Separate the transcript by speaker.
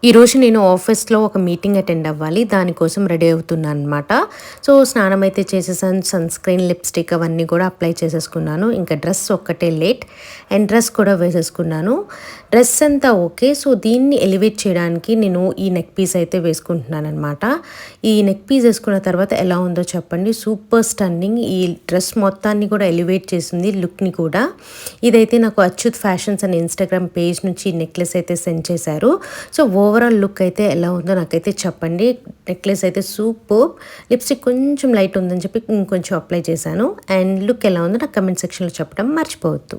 Speaker 1: ఈరోజు నేను ఆఫీస్‌లో ఒక మీటింగ్ అటెండ్ అవ్వాలి. దానికోసం రెడీ అవుతున్నాననమాట. సో, స్నానం అయితే చేసేసాను. సన్ స్క్రీన్, లిప్‌స్టిక్ అవన్నీ కూడా అప్లై చేసేసుకున్నాను. ఇంకా డ్రెస్ ఒక్కటే లేట్ అండ్ డ్రెస్ కూడా వేసేసుకున్నాను. డ్రెస్ అంతా ఓకే. సో, దీన్ని ఎలివేట్ చేయడానికి నేను ఈ నెక్ పీస్ అయితే వేసుకుంటున్నాననమాట. ఈ నెక్ పీస్ వేసుకున్న తర్వాత ఎలా ఉందో చెప్పండి. Super stunning. ఈ డ్రెస్ మొత్తాన్ని కూడా ఎలివేట్ చేసింది లుక్‌ని కూడా. ఇదైతే నాకు అచ్యుత్ ఫ్యాషన్స్ అనే ఇన్‌స్టాగ్రామ్ పేజ్ నుంచి ఈ నెక్లెస్ అయితే సెండ్ చేశారు. సో, ఓవరాల్ లుక్ అయితే ఎలా ఉందో నాకైతే చెప్పండి. నెక్లెస్ అయితే సూపర్బ్. లిప్‌స్టిక్ కొంచెం లైట్ ఉందని చెప్పి ఇంకొంచెం అప్లై చేశాను. అండ్ లుక్ ఎలా ఉందో నాకు కామెంట్ సెక్షన్‌లో చెప్పడం మర్చిపోవద్దు.